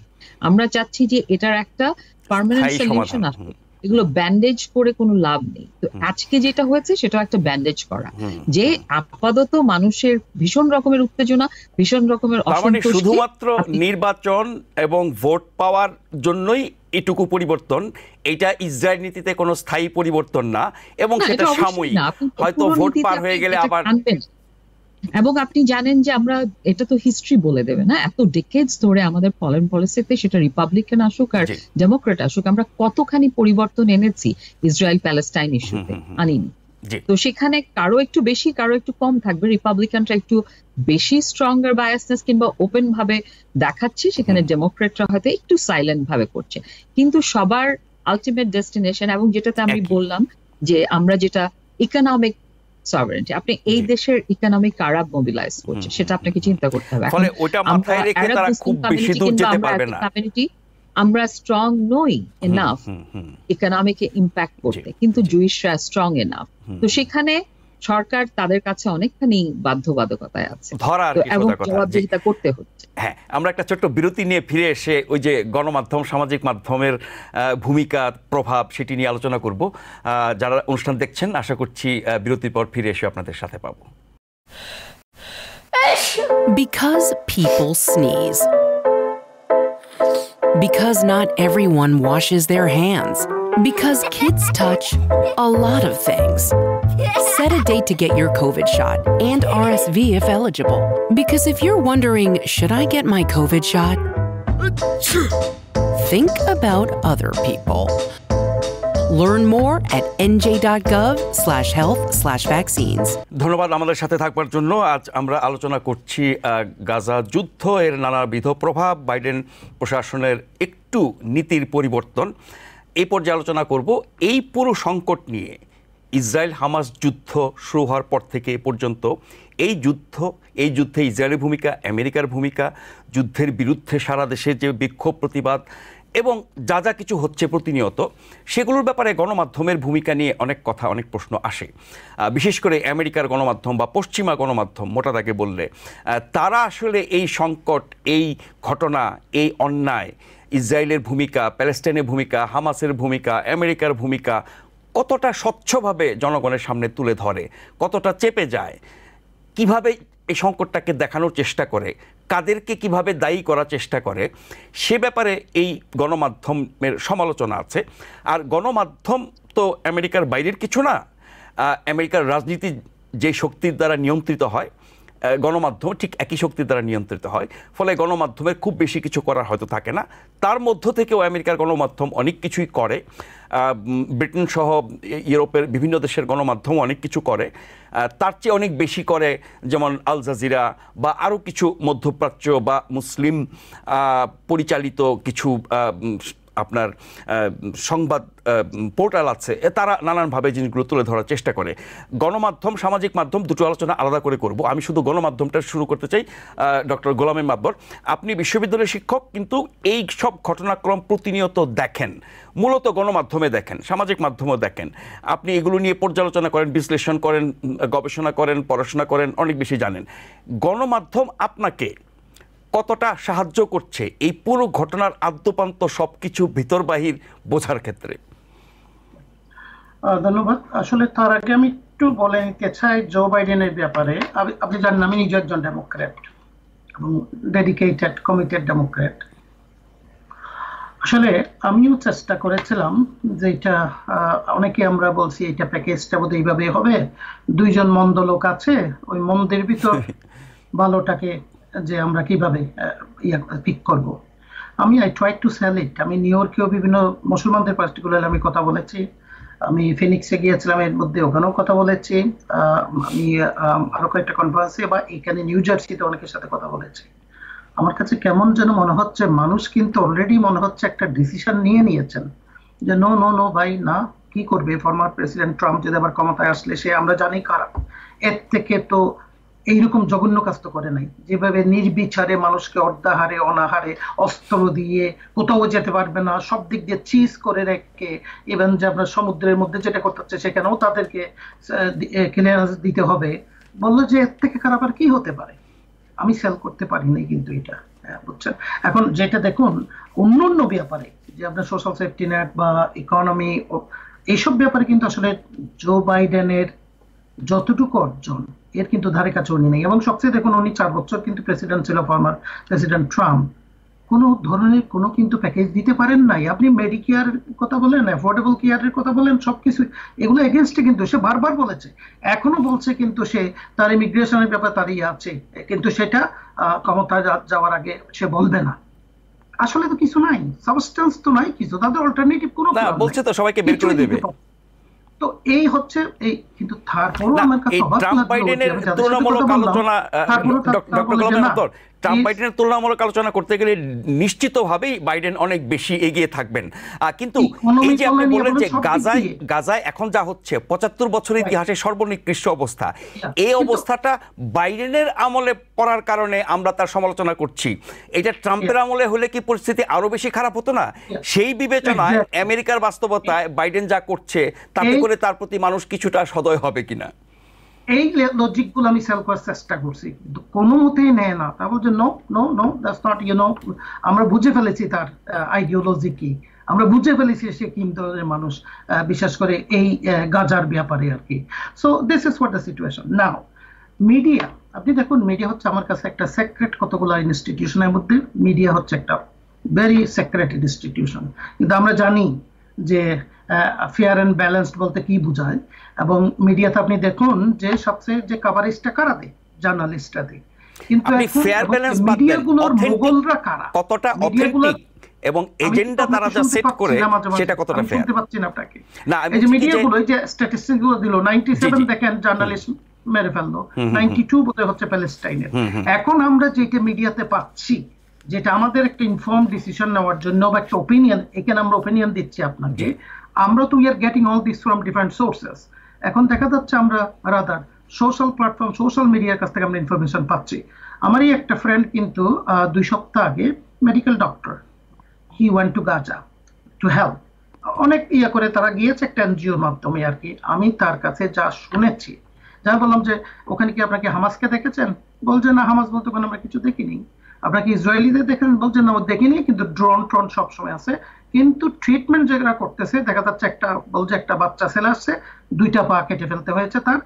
আমরা চাচ্ছি যে এটার একটা পার্মানেন্ট সলিউশন আসবে। এগুলো ব্যান্ডেজ করে কোনো লাভ নেই। তো আজকে যেটা হয়েছে সেটা একটা ব্যান্ডেজ করা, যে আপাতত মানুষের ভীষণ রকমের উত্তেজনা, ভীষণ রকমের অসন্তোষ, শুধুমাত্র নির্বাচন এবং ভোট পাওয়ার জন্যই এটুকু পরিবর্তন, এটা ইসরায়েল নীতিতে কোনো স্থায়ী পরিবর্তন না, এবং সেটা সাময়িক, হয়তো ভোট পার হয়ে গেলে আবার। এবং আপনি জানেন যে আমরা, এটা তো হিস্ট্রি বলে দেবে না, এত ডিকেডস ধরে আমাদের ফরেন পলিসিতে সেটা রিপাবলিকান আসুক আর ডেমোক্রেট আসুক, আমরা কতখানি পরিবর্তন এনেছি ইসরায়েল প্যালেস্টাইন ইস্যুতে, আনিনি। তো সেখানে কারো একটু বেশি কারো একটু কম থাকবে, রিপাবলিকানরা একটু বেশি স্ট্রঙ্গার বায়াসনেস কিংবা ওপেন ভাবে দেখাচ্ছে, সেখানে ডেমোক্রেটরা হয়তো একটু সাইলেন্ট ভাবে করছে, কিন্তু সবার আলটিমেট ডেস্টিনেশন, এবং যেটাতে আমি বললাম যে আমরা যেটা ইকোনমিক সভারেন্টি, আপনি এই দেশের ইকোনমিক কারা মোবিলাইজ করছে সেটা আপনাকে চিন্তা করতে হবে। ফলে ওটা মাথায় রেখে তারা খুব বেশি দূর যেতে পারবে না। আমরা স্ট্রং নই এনাফ ইকোনমিকে ইম্প্যাক্ট করতে, কিন্তু জুইশরা স্ট্রং এনাফ। তো সেখানে সরকার তাদের কাছে অনেকখানি বাধ্যবাধকতায় আছে এবং জবাবদিহিতা করতে হচ্ছে। হ্যাঁ, আমরা একটা ছোট্ট বিরতি নিয়ে ফিরে এসে ওই যে গণমাধ্যম, সামাজিক মাধ্যমের ভূমিকা, প্রভাব, সেটি নিয়ে আলোচনা করব। যারা অনুষ্ঠান দেখছেন, আশা করছি বিরতির পর ফিরে এসে আপনাদের সাথে পাবো। Because people sneeze. Because not everyone washes their hands. Because kids touch a lot of things. Set a date to get your COVID shot and RSV if eligible. Because if you're wondering, should I get my COVID shot? Think about other people. Learn more at nj.gov/health/vaccines. ধন্যবাদ আমাদের সাথে থাকবার জন্য। আজ আমরা আলোচনা করছি গাজা যুদ্ধ এর নানাবিধ প্রভাব, বাইডেন প্রশাসনের একটু নীতির পরিবর্তন। এই পর্যায়ে আলোচনা করব এই পুরো সংকট নিয়ে। ইসরায়েল হামাস যুদ্ধ শুরু হওয়ার পর থেকে এ পর্যন্ত এই যুদ্ধে ইসরায়েলের ভূমিকা, আমেরিকার ভূমিকা, যুদ্ধের বিরুদ্ধে সারা দেশে যে বিক্ষোভ, প্রতিবাদ এবং যা যা কিছু হচ্ছে প্রতিনিয়ত, সেগুলোর ব্যাপারে গণমাধ্যমের ভূমিকা নিয়ে অনেক কথা, অনেক প্রশ্ন আসে। বিশেষ করে আমেরিকার গণমাধ্যম বা পশ্চিমা গণমাধ্যম মোটা দাগে বললে, তারা আসলে এই সংকট, এই ঘটনা, এই অন্যায়, ইসরায়েলের ভূমিকা, প্যালেস্টাইনের ভূমিকা, হামাসের ভূমিকা, আমেরিকার ভূমিকা কতটা স্বচ্ছভাবে জনগণের সামনে তুলে ধরে, কতটা চেপে যায়, কিভাবে এই সংকটটাকে দেখানোর চেষ্টা করে, কাদেরকে কিভাবে দায়ী করার চেষ্টা করে, সে ব্যাপারে এই গণমাধ্যমের সমালোচনা আছে। আর গণমাধ্যম তো আমেরিকার বাইরের কিছু না। আমেরিকার রাজনীতি যে শক্তির দ্বারা নিয়ন্ত্রিত হয়, গণমাধ্যম ঠিক একই শক্তির দ্বারা নিয়ন্ত্রিত হয়। ফলে গণমাধ্যমের খুব বেশি কিছু করার হয়তো থাকে না। তার মধ্য থেকেও আমেরিকার গণমাধ্যম অনেক কিছুই করে। ব্রিটেন সহ ইউরোপের বিভিন্ন দেশের গণমাধ্যম অনেক কিছু করে, তার চেয়ে অনেক বেশি করে যেমন আল জাজিরা বা আরও কিছু মধ্যপ্রাচ্য বা মুসলিম পরিচালিত কিছু আপনার সংবাদ পোর্টাল আছে, তারা নানানভাবে জিনিসগুলো তুলে ধরার চেষ্টা করে। গণমাধ্যম, সামাজিক মাধ্যম দুটো আলোচনা আলাদা করে করব। আমি শুধু গণমাধ্যমটা শুরু করতে চাই। ডক্টর গোলাম মাব্বর, আপনি বিশ্ববিদ্যালয়ের শিক্ষক, কিন্তু এই সব ঘটনাক্রম প্রতিনিয়ত দেখেন, মূলত গণমাধ্যমে দেখেন, সামাজিক মাধ্যমেও দেখেন। আপনি এগুলো নিয়ে পর্যালোচনা করেন, বিশ্লেষণ করেন, গবেষণা করেন, পড়াশোনা করেন, অনেক বেশি জানেন। গণমাধ্যম আপনাকে কতটা সাহায্য করছে এই পুরো ঘটনার আদ্যপান্ত সবকিছু ভিতর বাহির বোঝার ক্ষেত্রে? ধন্যবাদ। আসলে তার আগে আমি একটু বলে নিতে চাই জো বাইডেনের ব্যাপারে। আপনি জানেন আমি নিজে একজন ডেমোক্র্যাট এবং ডেডিকেটেড, কমিটেড ডেমোক্র্যাট। আসলে আমিও চেষ্টা করেছিলাম যে এটা, অনেকে আমরা বলছি এটা প্যাকেজটা বোধহয় এইভাবে হবে, দুইজন মন্দ লোক আছে, ওই মন্দের ভিতর ভালোটাকে যে আমরা কিভাবে পিক করব। আমি I try to sell it. আমি নিউ ইয়র্কেও বিভিন্ন মুসলমানদের পার্টিকুলার আমি কথা বলেছি, আমি ফিনিক্সে গিয়েছিলাম, এর মধ্যে ওখানেও কথা বলেছি, আমি আরো কয়েকটা কনফারেন্সে বা এখানে নিউ জার্সিতে অনেকের সাথে কথা বলেছি। আমার কাছে কেমন যেন মনে হচ্ছে মানুষ কিন্তু অলরেডি মনে হচ্ছে একটা ডিসিশন নিয়ে নিয়েছেন যে নো নো নো ভাই, না, কি করবে ফর্মার প্রেসিডেন্ট ট্রাম্প যদি আবার ক্ষমতায় আসলে, সে আমরা জানি কারা, এর থেকে তো এইরকম জঘন্য কাজ তো করে নাই, যেভাবে নির্বিচারে মানুষকে অর্ধাহারে অনাহারে অস্ত্র দিয়ে কোথাও যেতে পারবে না, সব দিক দিয়ে চিজ করে রেখে, ইভেন যে আপনার সমুদ্রের মধ্যে যেটা করতে হচ্ছে সেখানেও তাদেরকে ক্লিয়ারেন্স দিতে হবে, বললো যে এর থেকে খারাপ আর কি হতে পারে, আমি সেল করতে পারি নাই কিন্তু এটা, বুঝছেন। এখন যেটা দেখুন অন্য ব্যাপারে যে আপনার সোশ্যাল সেফটি নেট বা ইকোনমি এইসব ব্যাপারে কিন্তু আসলে জো বাইডেনের যতটুকু অর্জন এর কিন্তু ধারে কাছে উনি নেই। এবং সবচেয়ে দেখুন উনি 4 বছর কিন্তু প্রেসিডেন্ট ছিল, ফর্মার প্রেসিডেন্ট ট্রাম্প, কোনো ধরনের কোনো কিন্তু প্যাকেজ দিতে পারেন নাই। আপনি মেডিকেয়ার কথা বলেন, অ্যাফোর্ডেবল কেয়ারের কথা বলেন, সবকিছু এগুলো এগেনস্টে কিন্তু সে বারবার বলেছে, এখনো বলছে, কিন্তু সে তার ইমিগ্রেশনের ব্যাপারে তার আছে, কিন্তু সেটা ক্ষমতা যাওয়ার আগে সে বলবে না। আসলে তো কিছু নাই, সাবস্টেন্স তো নাই কিছু, তাদের অল্টারনেটিভ কোনো বলছে তো সবাইকে বের করে দেবে। তো এই হচ্ছে এই, কিন্তু তারপরও আমার কাছে ট্রাম্প বাইডেনের তুলনামূলক আলোচনা, ডক্টর গোলামের উত্তর, ট্রাম্প বাইডেনের তুলনামূলক আলোচনা করতে গেলে নিশ্চিতভাবেই বাইডেন অনেক বেশি এগিয়ে থাকবেন। কিন্তু এই যে আপনি বললেন যে গাজায় এখন যা হচ্ছে 75 বছরের ইতিহাসে সর্বনিকৃষ্ট অবস্থা, এই অবস্থাটা বাইডেনের আমলে পড়ার কারণে আমরা তার সমালোচনা করছি। এটা ট্রাম্পের আমলে হলে কি পরিস্থিতি আরো বেশি খারাপ হতো না? সেই বিবেচনায় আমেরিকার বাস্তবতায় বাইডেন যা করছে তাতে করে তার প্রতি মানুষ কিছুটা সদয় হবে কিনা, এই লজিক গুলো আমি সেল করার চেষ্টা করছি, কিন্তু কোনো মতেই নেয় না। তা বলছে no no no, that's not, আমরা বুঝে ফেলেছি তার আইডিওলজি কি, আমরা বুঝে ফেলেছি সে কি ধরনের মানুষ, বিশেষ করে এই গাজার ব্যাপারে আর কি। So this is what the situation now. Media, আপনি দেখুন মিডিয়া হচ্ছে আমার কাছে একটা সেক্রেট, কতগুলো ইনস্টিটিউশনের মধ্যে মিডিয়া হচ্ছে একটা ভেরি সেক্রেট ইনস্টিটিউশন। কিন্তু আমরা জানি যে ফেয়ার অ্যান্ড ব্যালেন্সড বলতে কি বোঝায়, এবং মিডিয়াতে আপনি দেখুন যে সবচেয়ে যে কভারেজটা কারা দেয়, জার্নালিস্টরা দেয়। কিন্তু ফেয়ার ব্যালেন্স মিডিয়াগুলোর মোগলরা কারা, কতটা অথেন্টিক এবং এজেন্ডা তারা যা সেট করে সেটা কতটা ফেয়ার, শুনতে পাচ্ছি না আপনাকে। এই যে মিডিয়াগুলো এই যে স্ট্যাটিস্টিক্স গুলো দিল, 97 দেখেন জার্নালিস্ট মেরে ফেললো, 92 বোধহয় হচ্ছে প্যালেস্টাইনের। এখন আমরা যেটা মিডিয়াতে পাচ্ছি, যেটা আমাদের একটা ইনফর্ম ডিসিশন নেওয়ার জন্য বা একটা ওপিনিয়ন, এখানে আমরা ওপিনিয়ন দিচ্ছি আপনাকে, আমরা তো we are getting all this from different sources. এখন দেখা যাচ্ছে আমরা রাদার সোশ্যাল প্ল্যাটফর্ম, সোশ্যাল মিডিয়ার কাছ থেকে আমরা ইনফরমেশন পাচ্ছি। আমারই একটা ফ্রেন্ড কিন্তু 2 সপ্তাহ আগে medical doctor, he went to Gaza to help, অনেক করে তারা গিয়েছে একটা এনজিওর মাধ্যমে আর কি। আমি তার কাছে যা শুনেছি, যা বললাম যে ওখানে কি আপনাকে হামাসকে দেখেছেন, বলছে না, হামাস বলতে ওখানে আমরা কিছু দেখিনি। আপনাকে ইসরায়েলিদের দেখেন, বলছেন না, দেখিনি, কিন্তু ড্রোন সবসময় আছে। কিন্তু ট্রিটমেন্ট যেটা করতেছে দেখা যাচ্ছে, একটা বলছে একটা বাচ্চা ছেলে আসছে, 2টা পা কেটে ফেলতে হয়েছে তার।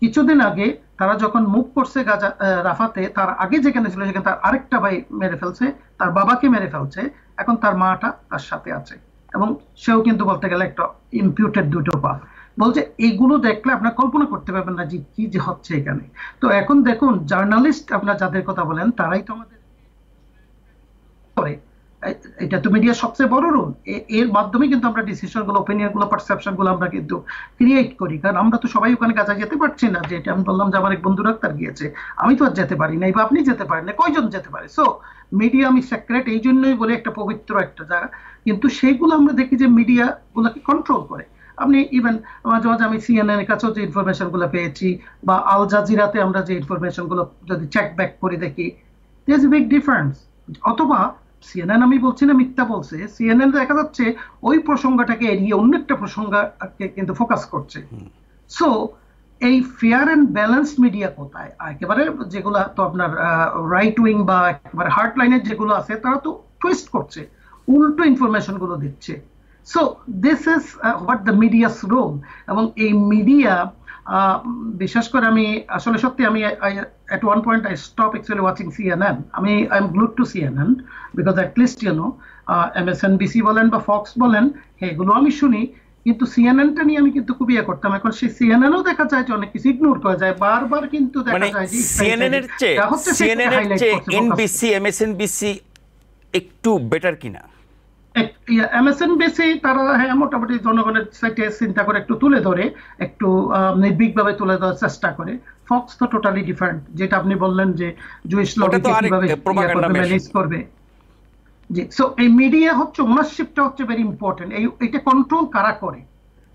কিছুদিন আগে তারা যখন মুভ করছে গাজা রাফাতে, তার আগে যেখানে ছিল সেখানে তার আরেকটা ভাই মেরে ফেলছে, তার বাবাকে মেরে ফেলছে, এখন তার মাটা তার সাথে আছে, এবং সেও কিন্তু বলতে গেলে একটা ইম্পিউটেড 2টো পা। বলছে এইগুলো দেখলে আপনার কল্পনা করতে পারবেন না যে কি যে হচ্ছে এখানে। তো এখন দেখুন জার্নালিস্ট আপনার যাদের কথা বলেন, তারাই তো আমাদের করে, এটা তো মিডিয়ার সবচেয়ে বড় রোল। এর মাধ্যমে কিন্তু আমরা ডিসিশন গুলো, ওপিনিয়ন গুলো, পারসেপশন গুলো আমরা কিন্তু ক্রিয়েট করি। কারণ আমরা তো সবাই ওখানে কাছে যেতে পারছি না, যে এটা আমি বললাম যে আমার এক বন্ধু ডাক্তার গিয়েছে, আমি তো আর যেতে পারি নাই, বা আপনি যেতে পারেন না, কয়জন যেতে পারে। সো মিডিয়া আমি সেক্রেট এই জন্যই বলে একটা পবিত্র একটা জায়গা, কিন্তু সেইগুলো আমরা দেখি যে মিডিয়া গুলোকে কন্ট্রোল করে। আপনি ইভেন মাঝে মাঝে আমি সিএনএন এর কাছেও যে ইনফরমেশন গুলো পেয়েছি, বা আল জাজিরাতে আমরা যে ইনফরমেশন গুলো যদি চেক ব্যাক করে দেখি, there is a big difference. অথবা সিএনএন, আমি বলছি না মিথ্যা বলছে, সিএনএন দেখা যাচ্ছে ওই প্রসঙ্গটাকে এড়িয়ে অন্য একটা প্রসঙ্গকে কিন্তু ফোকাস করছে। সো এই ফেয়ার অ্যান্ড ব্যালেন্স মিডিয়া কোথায়? একেবারে যেগুলো তো আপনার রাইট উইং বা একেবারে হার্ড লাইনের যেগুলো আছে, তারা তো টুইস্ট করছে, উল্টো ইনফরমেশন গুলো দিচ্ছে। So this is what the media's role. এবং এই মিডিয়া, বিশেষ করে আমি আসলে সত্যি আমি at one point I stopped actually watching CNN. I'm glued to CNN because at least MSNBC বলেন বা ফক্স বলেন, এগুলো আমি শুনি, কিন্তু সিএনএনটা নিয়ে আমি কিন্তু খুব করতাম। এখন সেই সিএনএনও দেখা যায় যে অনেক কিছু ইগনোর করা যায়, বারবার কিন্তু দেখা যায় যে সিএনএনের চেয়ে এনবিসি, এমএসএনবিসি একটু বেটার কিনা? এমএসএনবিসি তারা মোটামুটি জনগণের সাইটে চিন্তা করে একটু তুলে ধরে, একটু নির্ভীকভাবে তুলে ধরার চেষ্টা করে। ফক্স তো টোটালি ডিফারেন্ট, যেটা আপনি বললেন যে জুইশ লবিকে কিভাবে ম্যানেজ করবে। জি, সো এই মিডিয়া হচ্ছে, ওনারশিপটা হচ্ছে ভেরি ইম্পর্টেন্ট। এইটা কন্ট্রোল কারা করে?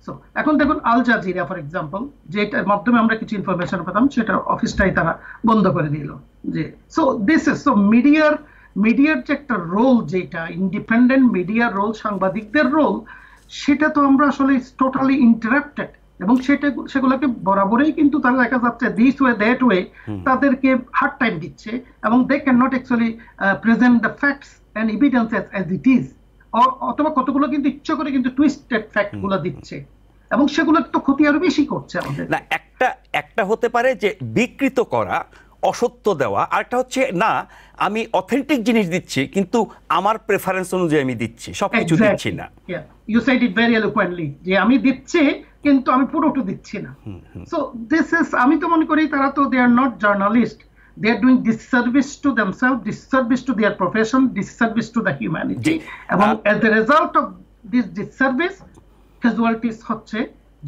সো এখন দেখুন আল জাজিরা ফর এক্সাম্পল, যেটার মাধ্যমে আমরা কিছু ইনফরমেশন পেতাম, সেটা অফিসটাই তারা বন্ধ করে দিল। যে সো দিস ইজ, সো মিডিয়ার যে একটা রোল, যেটা ইন্ডিপেন্ডেন্ট মিডিয়ার রোল, সাংবাদিকদের রোল, সেটা তো আমরা আসলে টোটালি ইন্টারাপ্টেড এবং সেগুলোকে বরাবরই কিন্তু তারা দেখা যাচ্ছে দিস ওয়ে দ্যাট ওয়ে তাদেরকে হার্ড টাইম দিচ্ছে, এবং they can not actually present the facts and evidences as it is, অথবা কতগুলো কিন্তু ইচ্ছা করে কিন্তু টুইস্টেড ফ্যাক্ট গুলো দিচ্ছে, এবং সেগুলো তো ক্ষতি আরো বেশি করছে আমাদের। না, একটা হতে পারে যে বিকৃত করা, অসত্য দেওয়া, আরেকটা হচ্ছে না আমি অথেন্টিক জিনিস দিচ্ছি কিন্তু আমার প্রেফারেন্স অনুযায়ী আমি দিচ্ছি, সবকিছু দিচ্ছি না। ইউ সেড ইট ভেরি এলোকুয়েন্টলি, যে আমি দিচ্ছি কিন্তু আমি পুরোটা দিচ্ছি না। সো দিস ইজ, আমি তো মনে করি তারা তো they are not journalist, they are doing disservice to themselves, disservice to their profession, disservice to the humanity, এবং as a result of this disservice casualties হচ্ছে,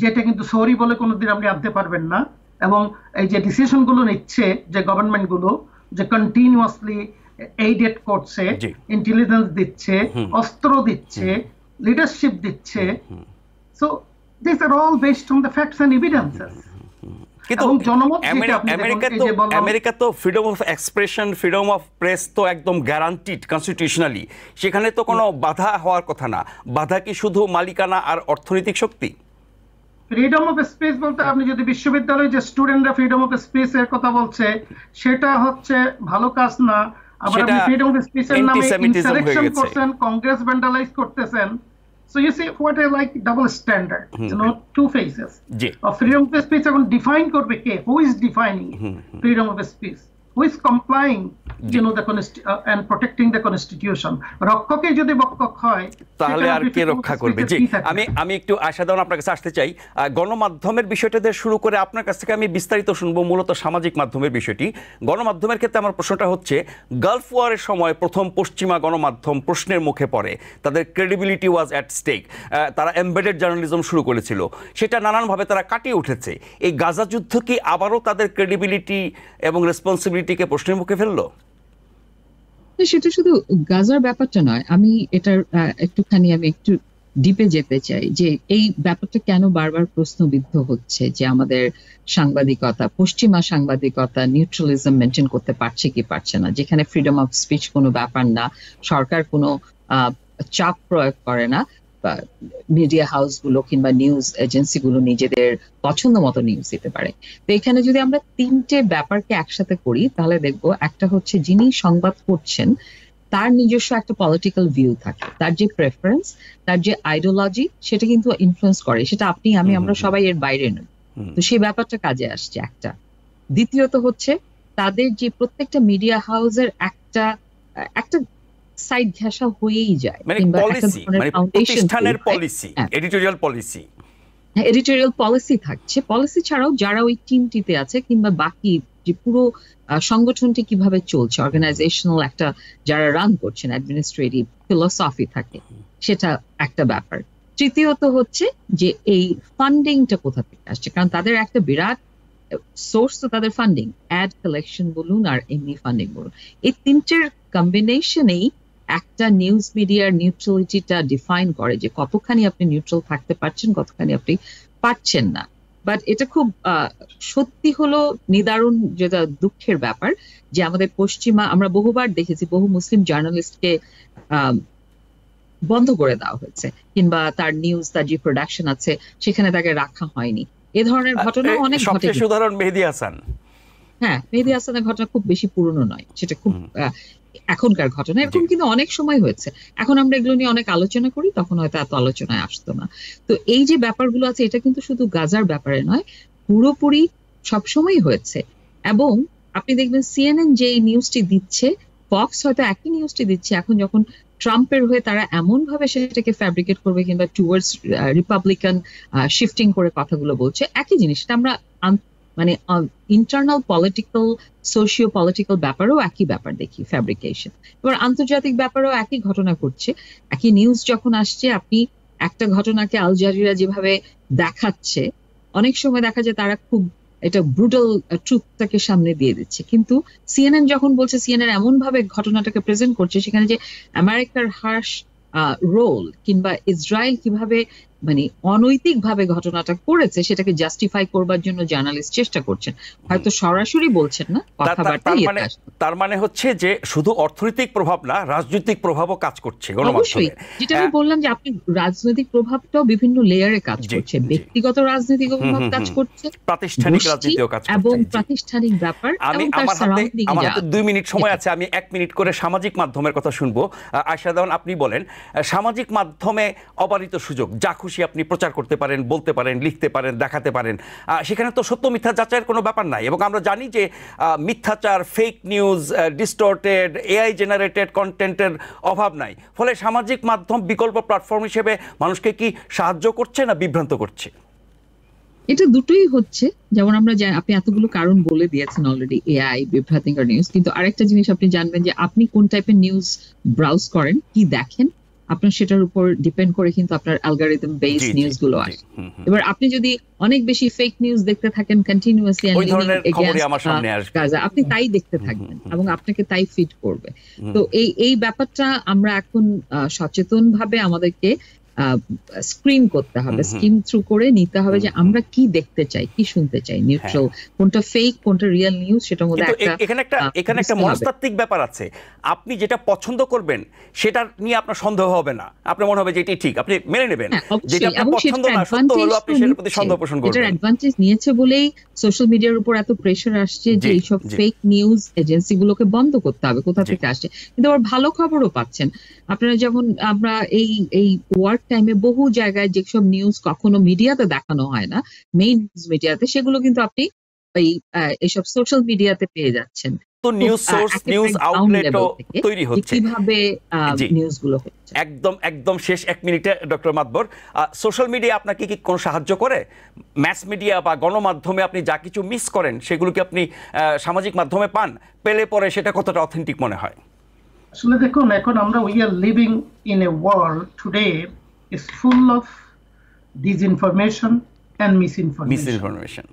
যেটা কিন্তু সরি বলে কোনোদিন আপনি আনতে পারবেন না। এবং এই যে ডিসিশন গুলো নিচ্ছে যে গভর্নমেন্ট গুলো, যে কন্টিনিউয়াসলি এইডেড করছে, ইন্টেলিজেন্স দিচ্ছে, অস্ত্র দিচ্ছে, লিডারশিপ দিচ্ছে, so this are all based on the facts and evidences. কিন্তু আমেরিকা তো freedom of expression, freedom of press তো একদম গ্যারান্টিড কনস্টিটিউশনালি, সেখানে তো কোনো বাধা হওয়ার কথা না। বাধা কি শুধু মালিকানা আর অর্থনৈতিক শক্তি? ফ্রিডম অফ স্পিচ বলতে আপনি যদি বিশ্ববিদ্যালয়ে যে স্টুডেন্টরা ফ্রিডম অফ স্পিচ এর কথা বলছে সেটা হচ্ছে ভালো কাজ না। আবার আপনি ফ্রিডম অফ স্পিচের নামে ইনসারেকশন করছেন, কংগ্রেস ভ্যান্ডালাইজ করতেছেন। So you see what I like, double standard, you know, two faces of freedom of speech. এখন ডিফাইন করবে কে? Who is defining freedom of speech? Who is complying, you know, and protecting the constitution? রক্ষকে যদি বক্ষক হয় তাহলে আর কে রক্ষা করবে? জি, আমি একটু আশাদান আপনার কাছে আসতে চাই। গণমাধ্যমের বিষয়টা দিয়ে শুরু করে আপনার কাছ থেকে আমি বিস্তারিত শুনবো মূলত সামাজিক মাধ্যমের বিষয়টি। গণমাধ্যমের ক্ষেত্রে আমার প্রশ্নটা হচ্ছে, গালফ ওয়ারের সময় প্রথম পশ্চিমা গণমাধ্যম প্রশ্নের মুখে পড়ে, তাদের ক্রেডিবিলিটি ওয়াজ অ্যাট স্টেক, তারা এমবেডেড জার্নালিজম শুরু করেছিল, সেটা নানানভাবে তারা কাটিয়ে উঠেছে। এই গাজা যুদ্ধ কি আবারও তাদের ক্রেডিবিলিটি এবং রেসপন্সিবিলিটিকে প্রশ্নের মুখে ফেললো? সেটা শুধু গাজার ব্যাপারটা নয়, আমি এটার আমি একটু ডিপে যেতে চাই যে এই ব্যাপারটা কেন বারবার প্রশ্নবিদ্ধ হচ্ছে, যে আমাদের সাংবাদিকতা, পশ্চিমা সাংবাদিকতা নিউট্রালিজম মেনটেন করতে পারছে কি পারছে না, যেখানে ফ্রিডম অফ স্পিচ কোনো ব্যাপার না, সরকার কোনো চাপ প্রয়োগ করে না, মিডিয়া হাউসগুলো কিংবা নিউজ এজেন্সিগুলো নিজেদের পছন্দ মতো নিউজ দিতে পারে। তো এখানে যদি আমরা তিনটে ব্যাপারকে একসাথে করি তাহলে দেখবো, একটা হচ্ছে যিনি সংবাদ করছেন তার নিজস্ব একটা পলিটিক্যাল ভিউ থাকে, তার যে প্রেফারেন্স, তার যে আইডিওলজি, সেটা কিন্তু ইনফ্লুয়েন্স করে, সেটা আপনি আমি আমরা সবাই এর বাইরে নই। তো সেই ব্যাপারটা কাজে আসছে একটা। দ্বিতীয়ত হচ্ছে তাদের যে প্রত্যেকটা মিডিয়া হাউসের একটা সাইড ঘেঁষা হয়েই যায়, এডিটোরিয়াল পলিসি থাকছে। পলিসি ছাড়াও যারা ওই টিমটিতে আছে কিংবা বাকি যে পুরো সংগঠনটি কিভাবে চলছে, অর্গানাইজেশনাল একটা যারা রান করছেন অ্যাডমিনিস্ট্রেটিভ ফিলোসফি থাকে, সেটা একটা ব্যাপার। তৃতীয়ত হচ্ছে যে এই ফান্ডিংটা কোথা থেকে আসছে, কারণ তাদের একটা বিরাট সোর্স তো তাদের ফান্ডিং, অ্যাড কালেকশন বলুন আর এমনি ফান্ডিং বলুন, এই তিনটের কম্বিনেশনেই একটা নিউজ মিডিয়ার নিউট্রালিটিটা ডিফাইন করে যে কতখানি আপনি নিউট্রাল থাকতে পারছেন, কতখানি আপনি পারছেন না। বাট এটা খুব সত্যি হলো নিদারুণ, যেটা দুঃখের ব্যাপার, যে আমাদের পশ্চিমা, আমরা বহুবার দেখেছি বহু মুসলিম জার্নালিস্টকে বন্ধ করে দেওয়া হয়েছে, কিংবা তার নিউজ, তার যে প্রোডাকশন আছে সেখানে তাকে রাখা হয়নি। এ ধরনের ঘটনা অনেক ঘটে। উদাহরণ মেহেদী হাসান। হ্যাঁ, মেহেদী হাসানের ঘটনা খুব বেশি পুরনো নয়, সেটা খুব এখনকার ঘটনা, এরকম কিন্তু অনেক সময় হয়েছে। এখন আমরা এগুলো নিয়ে অনেক আলোচনা করি, তখন হয়তো এত আলোচনায় আসতো না। তো এই যে ব্যাপারগুলো আছে, এটা কিন্তু শুধু গাজার ব্যাপারে নয়, পুরোপুরি সবসময় হয়েছে। এবং আপনি দেখবেন সিএনএন যে নিউজটি দিচ্ছে, ফক্স হয়তো একই নিউজটি দিচ্ছে, এখন যখন ট্রাম্পের হয়ে তারা এমন ভাবে সেটাকে ফ্যাব্রিকেট করবে কিংবা টুয়ার্ডস রিপাবলিকান শিফটিং করে কথাগুলো বলছে, একই জিনিসটা আমরা মানে ইন্টারনাল পলিটিক্যাল, সোশিও পলিটিক্যাল ব্যাপারেও একই ব্যাপার দেখি, ফ্যাব্রিকেশন। এবার আন্তর্জাতিক ব্যাপারেও একই ঘটনা ঘটছে। একই নিউজ যখন আসছে, আপনি একটা ঘটনাকে আল জাজিরা যেভাবে দেখাচ্ছে, অনেক সময় দেখা যায় তারা খুব এটা ব্রুটাল ট্রুথটাকে সামনে দিয়ে দিচ্ছে, কিন্তু সিএনএন যখন বলছে, সিএনএন এমন ভাবে ঘটনাটাকে প্রেজেন্ট করছে, সেখানে যে আমেরিকার হার্শ রোল কিংবা ইসরায়েল কিভাবে মানে অনৈতিকভাবে ঘটনাটা করেছে সেটাকে জাস্টিফাই করবার জন্য জার্নালিস্ট চেষ্টা করছেন, হয়তো সরাসরি বলছেন না, কথাবার্তা। তার মানে হচ্ছে যে শুধু অর্থনৈতিক প্রভাব না, রাজনৈতিক প্রভাবও কাজ করছে অবশ্যই। যেটা আমি বললাম যে আপনি রাজনৈতিক প্রভাবটাও বিভিন্ন লেয়ারে কাজ করছে, ব্যক্তিগত রাজনৈতিক প্রভাব কাজ করছে, প্রাতিষ্ঠানিক রাজনীতিও কাজ করছে, এবং প্রাতিষ্ঠানিক ব্যাপার। আমার হাতে 2 মিনিট সময় আছে, আমি 1 মিনিট করে সামাজিক মাধ্যমের কথা শুনবো। আয়শা দেওয়ান, আপনি বলেন সামাজিক মাধ্যমে অবারিত সুযোগ, যা খুশি আপনি প্রচার করতে পারেন, বলতে পারেন, লিখতে পারেন, দেখাতে পারেন, সেখানে তো সত্য মিথ্যা যাচাইয়ের কোনো ব্যাপার নাই। এবং আমরা জানি যে মিথ্যাচার, fake news, distorted, AI generated কন্টেন্টের অভাব নাই। ফলে সামাজিক মাধ্যম বিকল্প প্ল্যাটফর্ম হিসেবে মানুষকে কি সাহায্য করছে না বিভ্রান্ত করছে? এটা দুটোই হচ্ছে। যেমন আমরা আপনি এতগুলো কারণ বলে দিয়েছেন অলরেডি, এআই, বিভ্রান্তিকর নিউজ। কিন্তু আরেকটা জিনিস আপনি জানবেন যে আপনি কোন টাইপের নিউজ ব্রাউজ করেন, কি দেখেন, আপনার সেটার উপর ডিপেন্ড করে কিন্তু আপনার অ্যালগরিদম বেস নিউজ গুলো আসে। এবার আপনি যদি অনেক বেশি ফেক নিউজ দেখতে থাকেন কন্টিনিউয়াসলি, আপনি তাই দেখতে থাকবেন এবং আপনাকে তাই ফিড করবে। তো এই ব্যাপারটা আমরা এখন সচেতন ভাবে আমাদেরকে স্ক্রিন করতে হবে, স্কিম থ্রু করে নিতে হবে যে আমরা কি দেখতে চাই, কি শুনতে চাই, নিউট্রাল কোনটা, ফেক কোনটা, রিয়েল নিউজ, সেটার মধ্যে এখানে একটা মনস্তাত্ত্বিক ব্যাপার আছে। আপনি যেটা পছন্দ করবেন সেটা নিয়ে আপনার সন্দেহ হবে না, আপনার মনে হবে যে এটাই ঠিক, আপনি মেনে নেবেন। যেটা আপনার পছন্দ না, সত্য হলো, আপনি সেটার প্রতি সন্দেহ পোষণ করবেন। এটার অ্যাডভান্টেজ নিয়েছে বলেই সোশ্যাল মিডিয়ার উপর এত প্রেসার আসছে যে এইসব ফেক নিউজ এজেন্সিগুলোকে বন্ধ করতে হবে। কোথা থেকে আসছে? কিন্তু আবার ভালো খবরও পাচ্ছেন আপনারা। যেমন আমরা এই ওয়ার্ক টাইমে বহু জায়গায় যেসব নিউজ কখনো মিডিয়াতে দেখানো হয় না, মেইন মিডিয়াতে, সেগুলো কিন্তু আপনি এইসব সোশ্যাল মিডিয়াতে পেয়ে যাচ্ছেন। তো নিউজ সোর্স, নিউজ আউটলেটও তৈরি হচ্ছে, কিভাবে নিউজগুলো হচ্ছে। একদম শেষ 1 মিনিটে ডক্টর মাতবর, সোশ্যাল মিডিয়া আপনাকে কি কোনো সাহায্য করে? ম্যাস মিডিয়া বা গণমাধ্যমে আপনি যা কিছু মিস করেন সেগুলো কি আপনি সামাজিক মাধ্যমে পান? পেলে পরে সেটা কতটা অথেন্টিক মনে হয়? আসলে দেখুন, এখন আমরা we are living in a world today is full of disinformation and misinformation.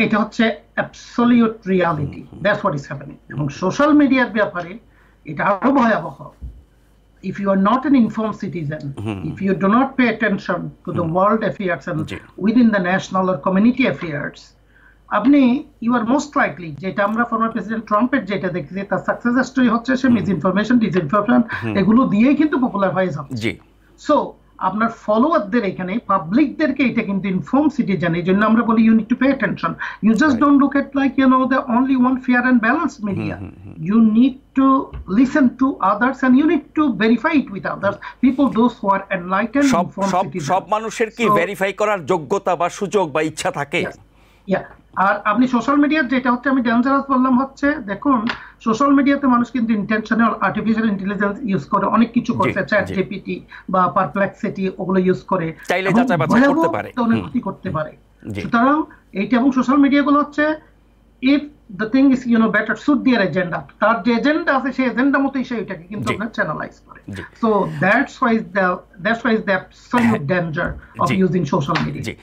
এটা হচ্ছে absolute reality, that's what is happening. এবং সোশ্যাল মিডিয়ার ব্যাপারে এটা আরো ভয়াবহ। If you are not an informed citizen, if you do not pay attention to the world affairs and within the national or community affairs, আপনি ইউ আর মোস্ট লাইকলি, যেটা আমরা ফর্মার প্রেসিডেন্ট ট্রাম্পের যেটা দেখছি, তার সাকসেস স্টোরি হচ্ছে সে মিসইনফরমেশন, ডিসইনফরমেশন এগুলো দিয়েই কিন্তু পপুলার হয়ে যাচ্ছে। সো আপনার ফলোয়ারদের, এখানে পাবলিকদেরকে এটা কিন্তু ইনফর্ম সিটিজেন, এই জন্য আমরা বলি you need to pay attention. You just don't look at like the only one fair and balanced media. You need to listen to others and you need to verify it with others people, those who are enlightened informed citizen. সব মানুষের কি ভেরিফাই করার যোগ্যতা বা সুযোগ বা ইচ্ছা থাকে? আর আপনি সোশ্যাল মিডিয়ার যেটা হচ্ছে আমি ডেঞ্জারাস বললাম হচ্ছে, দেখুন সোশ্যাল মিডিয়াতে মানুষ কিন্তু ইন্টেনশনাল আর্টিফিশিয়াল ইন্টেলিজেন্স ইউজ করে অনেক কিছু করছে, চ্যাট জিপিটি বা পারপ্লেক্সিটি, ওগুলো ইউজ করে চাইলে যাচাই বাছাই করতে পারে, অনেক ক্ষতি করতে পারে। সুতরাং এইটা, এবং সোশ্যাল মিডিয়াগুলো হচ্ছে if the thing is better suit their agenda, তার যে এজেন্ডা আছে সেই এজেন্ডা মতই সে এটাকে কিন্তু আপনার চ্যানেলাইজ করে। So that's why the absolute danger of using social media. জি,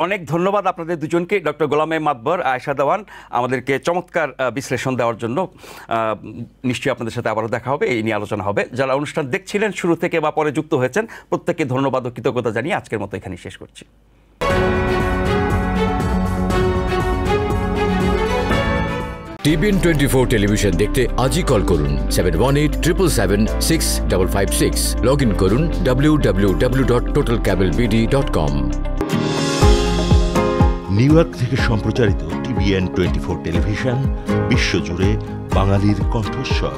অনেক ধন্যবাদ আপনাদের দুজনকে, ডক্টর গোলাম মাতবর, আয়েশা দেওয়ান, আমাদেরকে চমৎকার বিশ্লেষণ দেওয়ার জন্য। নিশ্চয়ই আপনাদের সাথে আবারও দেখা হবে, এই নিয়ে আলোচনা হবে। যারা অনুষ্ঠান দেখছিলেন শুরু থেকে বা পরে যুক্ত হয়েছেন, প্রত্যেককে ধন্যবাদ ও কৃতজ্ঞতা জানিয়ে আজকের মতো এখানেই শেষ করছি। টিবিএন 24 টেলিভিশন দেখতে আজই কল করুন 7187776556। লগ ইন করুন www.totalcablebd.com। নিউ ইয়র্ক থেকে সম্প্রচারিত টিবিএন 24 টেলিভিশন বিশ্বজুড়ে বাঙালির কণ্ঠস্বর।